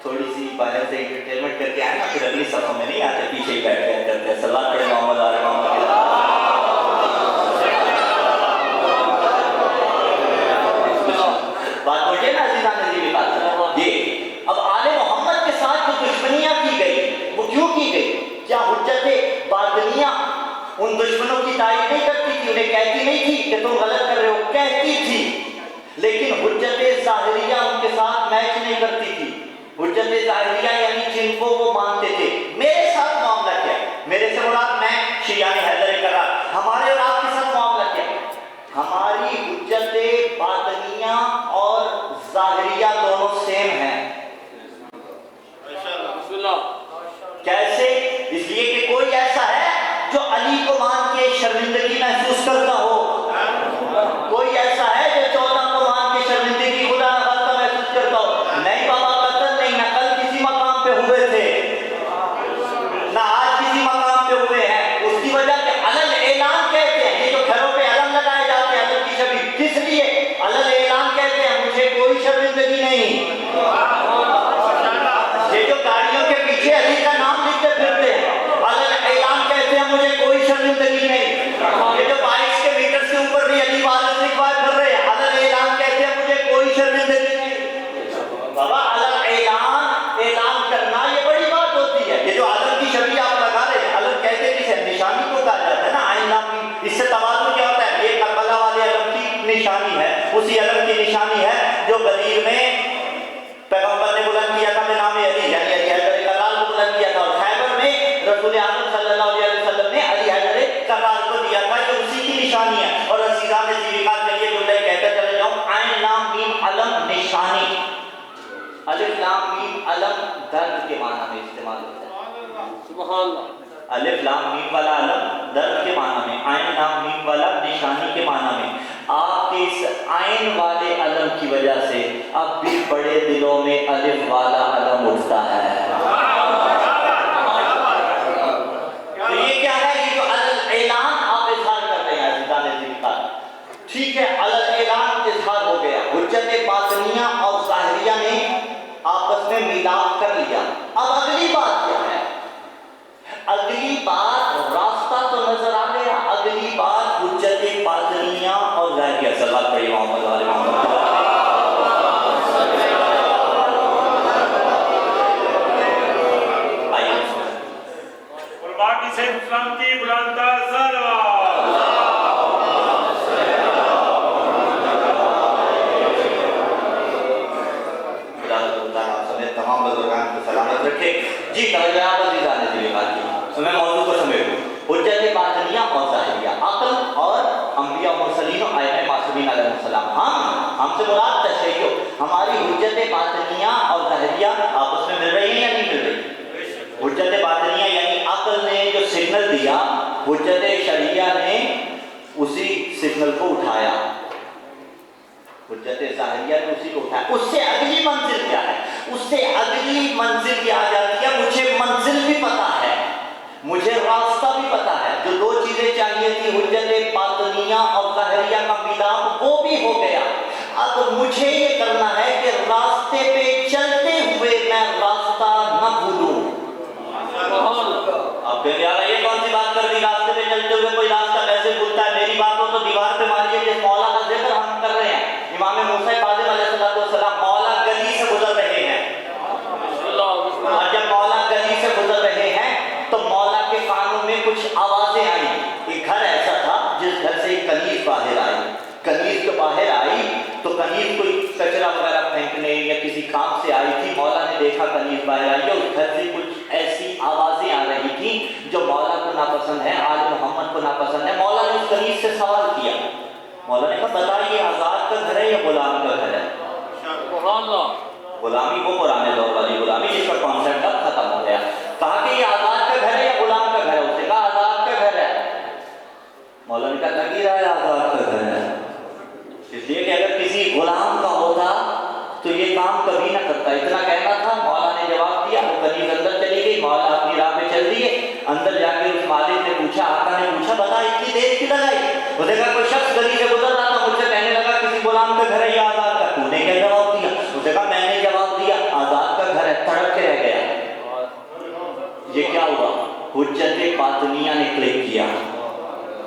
تھوڑی سی باہر سے انٹرٹینمنٹ کر کے آئے نا پھر اگلی صفحہ میں نہیں آتے, پیچھے ہی بیٹھ گئے کرتے ہیں. صلاۃ پڑھے محمد آل محمد. بات مجھے نا عزیزان نظیر بات یہ اب آل محمد کے ساتھ جو دشمنیاں کی گئی وہ کیوں کی گئی؟ کیا حجت باطنیہ ان دشمنوں کی تائید نہیں کرتی تھی, انہیں کہتی نہیں تھی کہ تم غلط کر رہے ہو؟ کہتی تھی, لیکن حجت ظاہریہ ان کے ساتھ میچ نہیں کرتی تھی. حجت ظاہریہ یعنی جن کو وہ مانتے تھے. میرے ساتھ معاملہ کیا ہے؟ میرے سے مراد میں شیعہ حیدر کرار. ہمارے اور آپ کے ساتھ معاملہ کیا ہے؟ ہماری حجت باطنیہ اور ظاہریہ دونوں سیم ہیں. کیسے؟ اس لیے کہ کوئی ایسا ہے جو علی کو مان کے شرمندگی محسوس کرتا ہو, کوئی ایسا ہے جو 14 کو مان کے شرمندگی خدا نخواستہ محسوس کرتا ہو. نہیں بابا قتل نہیں, نہ کل کسی مقام پہ ہوئے تھے نہ آج کسی مقام پہ ہوئے ہیں. اس کی وجہ کہ علل اعلان کہتے ہیں, یہ جو گھروں پہ علم لگائے جاتے ہیں علم کی شبیہ, کس لیے علل اعلان کہتے ہیں مجھے کوئی شرمندگی نہیں. یہ جو گاڑیوں کے پیچھے علی کا نام لکھ کے پھرتے ہیں علل اعلان کہتے ہیں مجھے کوئی شرمندگی نہیں. یہ جو بائکس کے میٹر سے اوپر بھی علی والد لکھوائے پھر رہے ہیں علل اعلان کہتے ہیں مجھے کوئی شرمندگی نہیں. بابا علل اعلان کرنا یہ بڑی بات ہوتی ہے. یہ جو علم کی شبیہ آپ لگا رہے ہیں, علم کہتے کسے؟ نشانی کو کہا جاتا ہے نا, عین نام. اس سے توازن کیا ہوتا ہے؟ یہ کربلا والے علم کی نشانی ہے, اسی علم کی نشانی ہے جو غدیر میں پیغمبر نے بلند کیا تھا بنام علی, یعنی علی حیدر کرار کو بلند کیا تھا. اور خیبر میں رسول اعظم صلی اللہ علیہ وسلم نے علی حیدر کرار کو دیا تھا, جو اسی کی نشانی ہے. اور عزیزان نظیر کے لیے جملہ کہتے چلے جاؤں, عین لام میم علم نشانی. الف لام میم علم درد کے معنی میں استعمال ہوتا ہے. سبحان اللہ. الف لام میم والا علم درد کے معنی میں, عین لام میم والا نشانی کے معنی میں. آپ کے اس عین والے علم کی وجہ سے اب بھی بڑے دلوں میں الف والا علم اٹھتا ہے. تو یہ کیا ہے؟ یہ جو علل اعلان آپ اظہار کر رہے ہیں عزیزان ذکر, ٹھیک ہے, علل اعلان اظہار ہو گیا. حجت باطنیہ اور ظاہریہ نے آپس میں ملاپ کر لیا. اب اگلی بات کیا ہے؟ اگلی بات راستہ تو نظر آ گیا, اگلی بات حجت باطنیہ اور ظاہریہ. صلاۃ پڑھی محمد علی محمد. اور باقی سے اسلام کی بلند سلوات. تمام بزرگان کو سلامت رکھے. جی توجہ عزیزان نظیر بات کی, تو میں موضوع کو سمیٹوں. حجت باطنیہ اور ظاہریہ, عقل اور انبیاء مرسلین و ائمہ معصومین علیہ السلام. ہم سے مراد تشیع. ہماری حجت باطنیہ اور ظاہریہ آپس میں مل رہی ہیں یا نہیں مل رہی؟ حجت باطنیہ یعنی عقل نے جو سگنل دیا, حجت شرعیہ نے اسی سگنل کو اٹھایا. حجت ظاہریہ دیا تو اسی کو اٹھایا. اس سے اگلی منزل کیا ہے؟ اس سے اگلی منزل یہ آ جاتی ہے مجھے منزل بھی پتا ہے، مجھے راستہ بھی پتا ہے. جو دو چیزیں چاہیے تھی حجت باطنیہ اور ظاہریہ کا ملاپ وہ بھی ہو گیا. اب مجھے یہ کرنا ہے کہ راستے پہ چلتے ہوئے میں راستہ نہ بھولوں. اب یار یہ کون سی بات کر دی؟ راستے پہ چلتے ہوئے کوئی راستہ کیسے بھولتا ہے؟ میری بات ہو تو دیوار پہ ماریے. جس مولا کا ذکر ہم کر رہے ہیں، امام موسیٰ کاظم علیہ السلام مولا گلی سے گزر رہے ہیں، اور جب مولا گلی سے گزر رہے ہیں تو مولا کے کانوں میں کچھ آوازیں آئیں. ایک گھر ایسا تھا جس گھر سے ایک کنیز باہر آئی. کنیز تو باہر آئی تو کنیز کوئی کچرا وغیرہ پھینکنے یا کسی کام سے آئی تھی. مولا نے دیکھا کنیز باہر آئی ہے، اس گھر سے کچھ ایسی آوازیں آ رہی تھی جو مولا کو ناپسند ہے، آل محمد کو ناپسند ہے. مولا نے اس کنیز سے سوال کیا. مولا نے کہا بتائیے آزاد کا گھر ہے یا غلام کا گھر ہے؟ غلامی وہ پرانے دور والی غلامی جس کا کانسیپٹ اب ختم ہو گیا. کہا کہ یہ آزاد کا گھر ہے یا غلام کا گھر ہے؟ اس نے کہا آزاد کا گھر ہے. مولا نے کہا لگ ہی رہا ہے آزاد کا گھر ہے، اس لیے کہ اگر کسی غلام کا ہوتا تو یہ کام کبھی نہ کرتا. اتنا کہنا تھا. مولا نے جواب دیا. وہ کنیز اندر چلی گئی. مولا اپنی راہ پہ چل دیے. اندر جا کے اس مالک نے پوچھا، آقا نے پوچھا بتا اتنی دیر کی لگائی؟ اس نے کہا کوئی شخص گلی سے گزر رہا تھا، مجھ سے کہنے لگا کسی غلام کا گھر ہے یا آزاد کا. تو نے کیا جواب دیا؟ اس نے کہا میں نے جواب دیا آزاد کا گھر ہے. تڑپ کے رہ گیا. یہ کیا ہوا؟ حجت باطنیہ نے کلک کیا.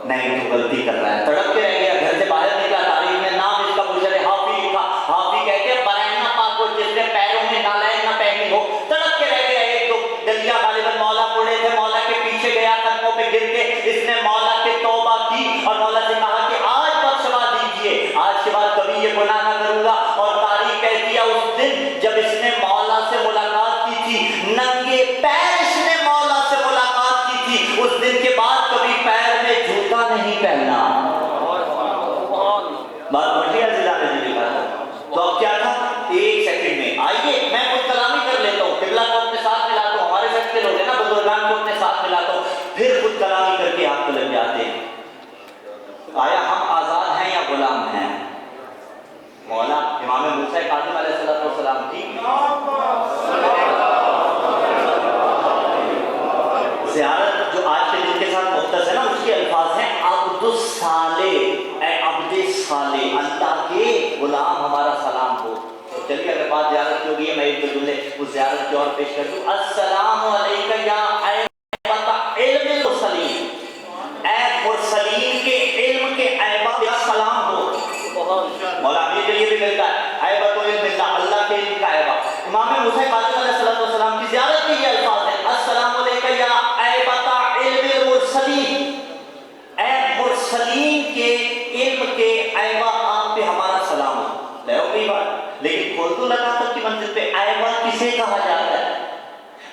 نہیں تو غلطی کر رہا ہے. تڑپ کے رہ گیا. گھر سے باہر نکلا. تاریخ میں نام اس کا بشر حافی لکھا. حافی کہتے ہیں برائنا پاک کو جس نے پیروں میں نالائن نہ پہنی ہو. تڑپ کے رہ گیا. ایک دو گلیاں غالباً مولا پڑے تھے، مولا کے پیچھے گیا، قدموں پہ گر کے اس نے مولا کے توبہ کی اور مولا سے کہا کہ آج بخشوا دیجئے، آج کے بعد کبھی یہ گناہ نہ کروں گا. اور تاریخ کہتی ہے اس دن جب اس نے مولا سے ملاقات کی تھی، ننگے پیر اس نے مولا سے ملاقات کی تھی، اس دن کے بعد کبھی پیر میں جوتا نہیں پہنا. بات مجھے ضلع میں جی لکھا تھا. تو اب کیا تھا؟ ایک سیکنڈ میں آئیے میں خود کلامی کر لیتا ہوں. قبلہ کو اپنے ساتھ ملاتا ہوں. ہمارے ساتھ کے لوگ ہیں نا، بزرگان کو اپنے ساتھ ملاتا ہوں، پھر خود کلامی کر کے آپ کو لگ جاتے ہیں. آیا ہم آزاد ہیں یا غلام ہیں؟ مولا امام موسیٰ کاظم علیہ السلام کی زیارت جو آج کے دن کے ساتھ مختص ہے نا، اس کے الفاظ ہیں عبد الصالح، اے عبد صالح، اللہ کے غلام ہمارا سلام ہو. چلیے اگر بات زیارت کی ہوگی ہے، میں ایک دو جملے اس زیارت کے اور پیش کر دوں. السلام علیکہ یا ایبۃ علم المرسلین، اے مرسلین کے علم کے ایبہ کا سلام ہو. مولا امیر کے لیے بھی ملتا ہے ایبۃ علم اللہ، اللہ کے علم کا ایبہ. امام موسیٰ کاظم علیہ السلام کی زیارت کے یہ الفاظ ہیں السلام علیکہ یا ایبۃ علم المرسلین، اے مرسلین کے علم کے ایبہ آپ پہ ہمارا سلام ہو. لے ہو گئی بات. لیکن اردو لطافت کی منزل پہ ایبہ کسے کہا جاتا ہے؟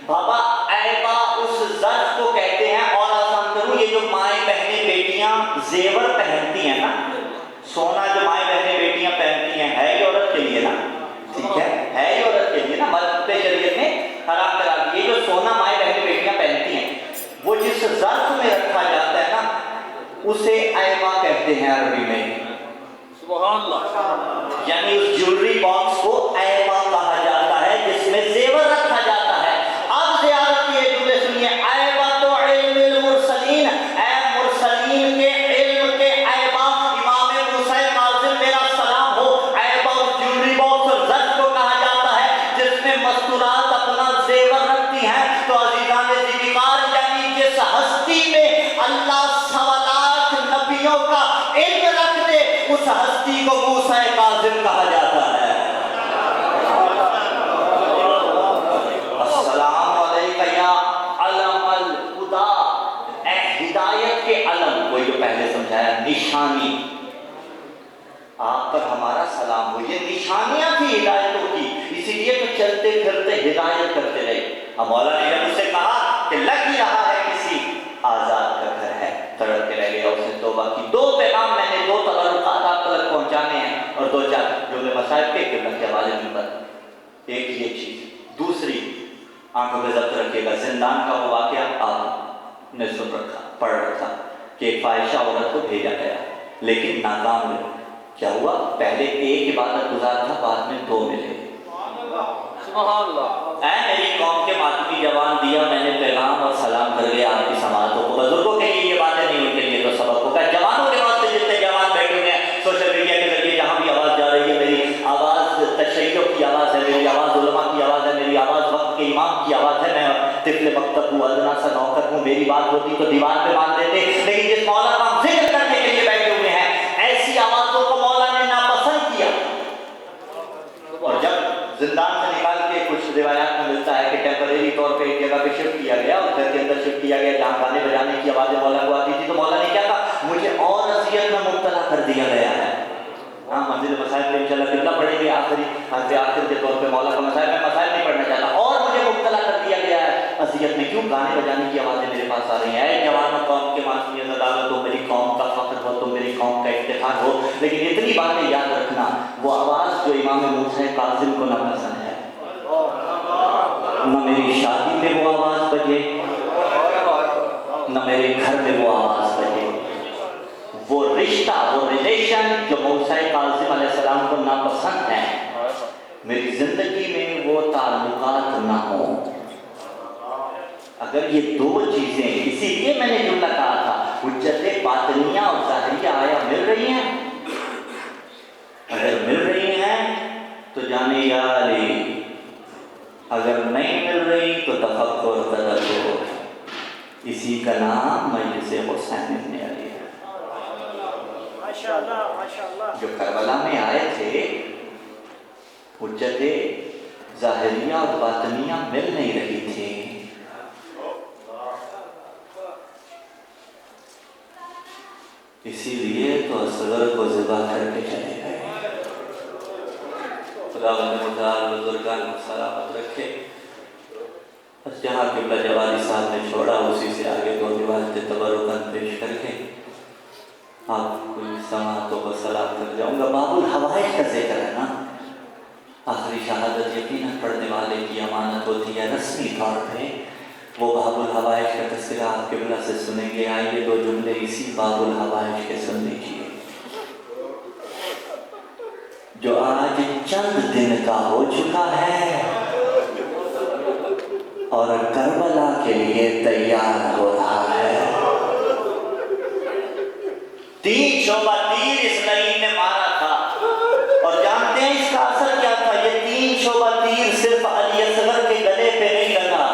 بابا ایبہ اس ظرف کو کہتے ہیں. اور آسان کروں، یہ جو مائیں بہنیں بیٹیاں زیور پہنتی ہیں نا، سونا جو مائیں بہنیں بیٹیاں پہنتی ہیں، ہے یہ عورت کے لیے نا، ٹھیک ہے یہ عورت کے لیے نا، مرد پہ شریعت نے حرام کرا دی. یہ جو سونا مائیں بہنیں بیٹیاں پہنتی ہیں، وہ جس ظرف میں رکھا جاتا ہے نا، اسے ایبہ کہتے ہیں عربی میں. سبحان اللہ. یعنی اس جیولری باکس کو ایبہ کہا جاتا ہے جس میں زیور رکھا جاتا ہے. اب زیارت کی یہ جملے سنیے. ایبۃ علم المرسلین، اے مرسلین کے علم کے ایبہ، امام موسیٰ کاظم میرا سلام ہو. ایبہ اس جیولری باکس اور ظرف کو کہا جاتا ہے جس میں مستورات اپنا زیور رکھتی ہیں. تو عزیزان ذکر، یعنی جس ہستی میں اللہ سوالات نبیوں کا علم رکھ دے، اس ہستی کو موسیٰ کاظم کہا جاتا ہے. السلام علیکہ یا علم الہدا، اے ہدایت کے علم. وہی جو پہلے سمجھایا، نشانی. آپ پر ہمارا سلام ہو. یہ نشانیاں تھی ہدایتوں کی، اسی لیے تو چلتے پھرتے ہدایت کرتے رہے. اب مولا نے جب اس سے کہا کہ لگ ہی رہا ہے کسی آزاد کا گھر ہے، تڑپ کے رہ گیا. اس نے توبہ کی. دو پیغام میں نے، دو تبرکات آپ تک پہنچانے ہیں اور دو چار جملے مصائب کے قبلہ کے حوالے میں پر. ایک یہ چیز. دوسری آنکھوں پہ ضبط رکھیے گا، زندان کا وہ واقعہ آپ نے سن رکھا، پڑھ رکھا کہ ایک فاحشہ عورت کو بھیجا گیا لیکن ناکام ہوئی. کیا ہوا؟ پہلے ایک عبادت گزار تھا، بعد میں 2 ملے۔ سبحان اللہ۔ اے میری قوم کے ماتمی جوان، دیا میں نے پیغام اور سلام کر گیا آپ کی سماعتوں کو۔ بزرگوں کے لیے یہ باتیں نہیں، ان کے لیے تو سبق ہوگا۔ جوانوں کے واسطے جتنے جوان بیٹھے ہوئے ہیں سوشل میڈیا کے ذریعے جہاں بھی آواز جا رہی ہے، میری آواز تشیعوں کی آواز ہے، میری آواز علماء کی آواز ہے، میری آواز وقت کے امام کی آواز ہے۔ میں طفل مکتب ہوں، ادنا سا نوکر ہوں، میری بات ہوتی تو دیوار پہ باندھ دیتے، لیکن جس مولا کا ہم ذکر کرنے کے لیے بیٹھے ہوئے ہیں، ایسی آوازوں کو مولا نے ناپسند کیا۔ اور جب زندان سے نکال کے کچھ روایات میں ملتا ہے کہ ٹیمپریری طور پہ ایک جگہ پہ شفٹ کیا گیا اور گھر کے اندر شفٹ کیا گیا جہاں گانے بجانے کی آوازیں مولا کو آتی تھی، تو مولا نے کیا کہا؟ مجھے اور اذیت میں مبتلا کر دیا گیا ہے۔ ہاں، منزل مسائل پہ انشاءاللہ کتنا پڑھیں گے آخر کے طور پہ مولا کا مسائل، میں مسائل نہیں پڑھنا چاہتا، اور مجھے مبتلا کر دیا گیا ہے اذیت میں۔ کیوں؟ گانے بجانے کی آوازیں میرے پاس آ رہی ہیں۔ اے جوانوں، قوم کے معصومی عدالت ہو، میری قوم کا فخر ہو، تم میری قوم کا افتخار ہو، لیکن اتنی باتیں یاد رکھنا، وہ آواز جو امام موسیٰ کاظم کو ناپسند ہے، نہ میری شادی میں وہ آواز بجے، نہ میرے گھر میں وہ آواز بجے۔ وہ رشتہ، وہ ریلیشن جو موسیٰ کاظم علیہ السلام کو ناپسند ہے، میری زندگی میں وہ تعلقات نہ ہوں۔ اگر یہ 2 چیزیں، اسی لیے میں نے جملہ کہا تھا، حجت باطنیہ اور ظاہریہ آیا مل رہی ہیں؟ اگر مل رہی ہیں تو جانے یا علی، اگر نہیں مل رہی تو تفکر تدبر۔ اسی کا نام مجلس حسین ابن علی ہے۔ جو کربلا میں آئے تھے، حجت ظاہریہ اور باطنیہ مل نہیں رہی تھی، اسی لیے تو اصغر کو ذبح کر کے چلے گئے۔ خداوند متعال بزرگان کو سلامت رکھے۔ بس جہاں قبلہ جوادی صاحب نے چھوڑا اسی سے آگے 2 روایت تبرکاً پیش کر کے آپ کو سماعتوں کو سلام کر جاؤں گا۔ باب الحوائج کا ذکر ہے نا، آخری شہادت یقیناً پڑھنے والے کی امانت ہوتی ہے، رسمی طور پہ وہ باب الحوائج کا تذکرہ آپ قبلہ سے سنیں گے۔ آئیے 2 جملے اسی باب الحوائج کے سن لیجیے، جو آج چند دن کا ہو چکا ہے اور کربلا کے لیے تیار ہو رہا ہے۔ 3 شعبہ تیر اس لعین نے مارا تھا، اور جانتے ہیں اس کا اثر کیا تھا؟ یہ 3 شعبہ تیر صرف علی اصغر کے گلے پہ نہیں لگا،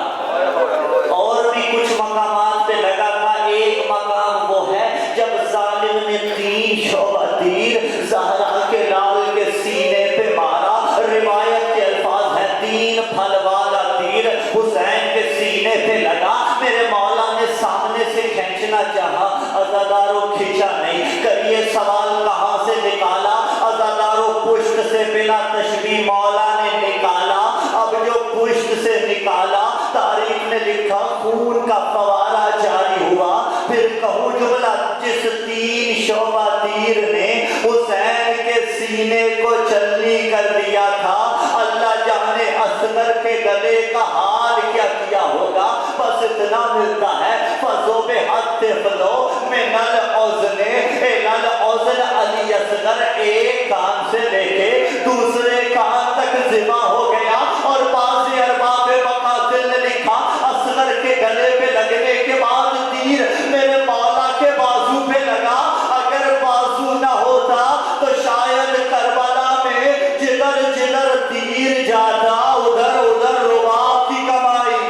اور بھی کچھ مقامات پہ لگا تھا۔ ایک مقام وہ ہے جب ظالم نے 3 شعبہ تیر زہرا کے لال کے سینے پہ مارا۔ روایت کے الفاظ ہیں 3 پھل والا تیر حسین کے سینے پہ لگا۔ میرے مولا نے سامنے سے کھینچنا چاہا، عزاداروں کھینچا نہیں۔ کریے سوال کہاں سے نکالا؟ عزاداروں پشت سے بلا تشبیہ مولا نے نکالا۔ اب جو پشت سے نکالا، تاریخ نے لکھا خون کا فوارہ جاری ہوا۔ پھر کہوں جملہ، جس 3 شعبہ تیر نے حسین کے سینے کو چلنی کر دیا تھا، اللہ جانے اصغر کے گلے کا حال کیا کیا ہوگا۔ بس اتنا ملتا ہے، فضو بے حد فلو من العزن الى العزن علی اصغر، ایک کان سے لے کے دوسرے کان تک ذبح ہو گیا۔ اور بعض ارباب مقاتل نے لکھا اصغر کے گلے پہ لگنے کے بعد تیر میرے مولا کے بازو پہ لگا۔ اگر بازو نہ ہوتا تو شاید کربلا میں جدھر جدھر تیر جاتا ادھر ادھر رباب کی کمائی۔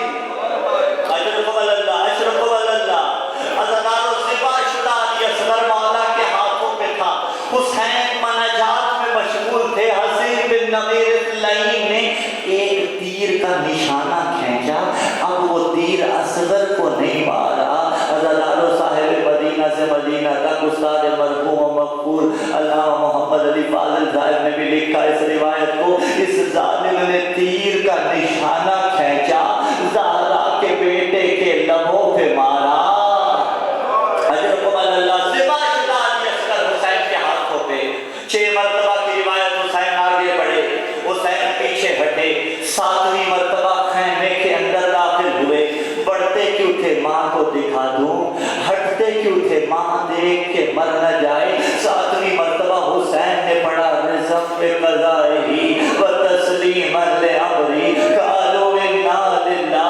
اشرف اللہ، اشرف اللہ، عزاداروں ذبح شدہ علی اصغر مولا کے ہاتھوں پہ تھا۔ حسین مناجات میں مشغول تھے۔ حسین بن نمیر اللعین نے ایک تیر کا نشانہ کھینچا، اب وہ تیر اصغر کو نہیں مارا۔ عزاداروں صاحب مدینہ سے مدینہ تک استاد مرحوم و مغفور علامہ محمد علی فاضل صاحب نے بھی لکھا اس روایت کو، اس ظالم نے تیر کا نشانہ کھینچا، زہرا کے بیٹے کے لبوں پہ مارا۔ اجرکم اللہ، ذبح شدہ علی اصغر حسین کے ہاتھوں پہ۔ 6 مرتبہ کی روایت حسین آگے بڑھے، حسین پیچھے ہٹے۔ 7ویں مرتبہ خیمے کے اندر داخل ہوئے۔ بڑھتے کیوں تھے ماں کو دکھا دوں، ہٹتے کیوں تھے ماں دیکھ کے مر نہ جائے۔ 7ویں مرتبہ حسین نے بقضائه وتسلیما لامری قالوا انا للہ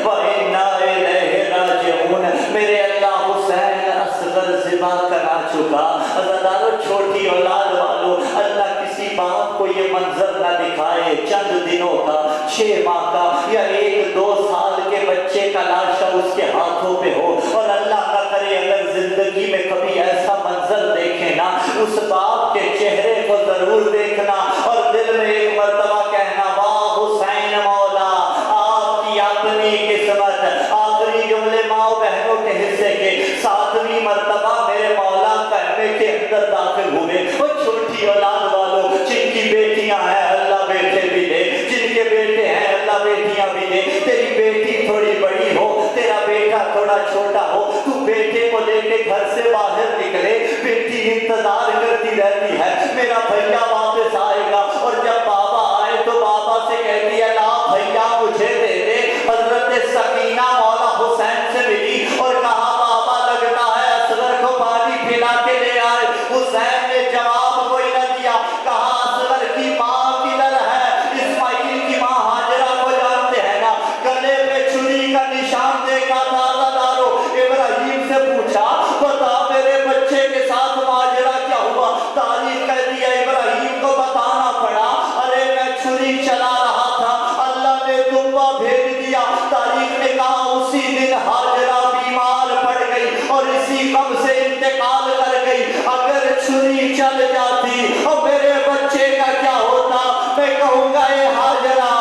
وانا الیہ راجعون۔ میرے اللہ حسین اصغر ذبح کرا چکا۔ عزیزانو چھوٹی اولاد والو، اللہ کسی باپ کو یہ منظر نہ دکھائے چند دنوں کا، 6 ماہ کا یا 1-2 سال کے بچے کا لاشا اس کے ہاتھوں پہ ہو، اور اللہ نہ کرے اگر زندگی میں کبھی ایسا منظر دیکھے نا، اس باپ کے چہرے کو ضرور دیکھنا اور دل میں ایک مرتبہ کہنا واہ حسین مولا آپ کی اپنی قسمت۔ آخری جملے ماں بہنوں کے حصے کے 7ویں مرتبہ میرے مولا خیمے کے اندر داخل ہوئے۔ وہ چھوٹی اولاد والوں جن کی بیٹیاں ہیں اللہ بیٹے بھی دے، جن کے بیٹے ہیں اللہ بیٹیاں بھی دے۔ تیری بیٹی تھوڑی بڑی ہو، تیرا بیٹا تھوڑا چھوٹا ہو، تو بیٹے کو لے کے گھر سے باہر نکلے، بیٹی انتظار کرتی رہتی ہے میرا بھیا واپس آئے گا، اور جب بابا آئے تو بابا سے کہتی ہے لا بھیا مجھے دے دے۔ حضرت سکینہ مولا حسین سے ملی اور کہا بابا لگتا ہے اصغر کو پانی پلا کے لے آئے۔ حسین نے جواب کوئی نہ دیا، کہا اصغر کی ماں کدھر ہے؟ اسماعیل کی ماں ہاجرہ کو جانتے ہیں نا، گلے پہ چھری کا نشان دیکھا تھا۔ عزیزانو ابراہیم سے پوچھا بتا میرے بچے کے ساتھ ماجرا کیا ہوا؟ تاریخ کہتی ہے ابراہیم کو بتانا پڑا، ارے میں چھری چلا رہا تھا اللہ نے دمبا بھیج دیا۔ تاریخ نے کہا اسی دن ہاجرہ بیمار پڑ گئی اور اسی غم سے انتقال کر گئی۔ اگر چھری چل جاتی اور میرے بچے کا کیا ہوتا؟ میں کہوں گا اے ہاجرہ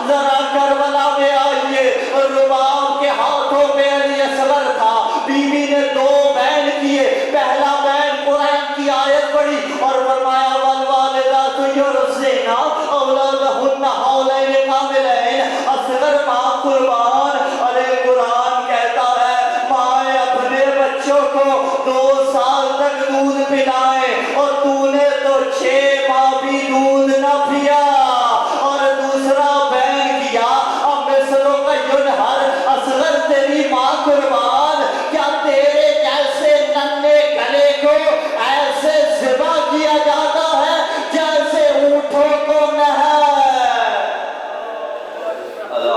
ذرا کربلا میں آئیے۔ رباب کے ہاتھوں پہ علی اصغر تھا، بیوی نے 2 بین کیے۔ پہلا بین قرآن کی آیت پڑھی اور فرمایا والوالدات یرضعن اولادہن حولین کاملین۔ اصغر ماں قربان، ارے قرآن کہتا ہے ماں اپنے بچوں کو 2 سال تک دودھ پلائے، اور تو نے تو 6 ماہ بھی دودھ نہ پیا۔ اور دوسرا بین کیا اب مثلوں کا ینہر، اصغر تیری ماں قربان، کیا تیرے جیسے ننھے گلے کو ایسے ذبح کیا جاتا ہے جیسے اونٹوں کو نہر۔ اللہ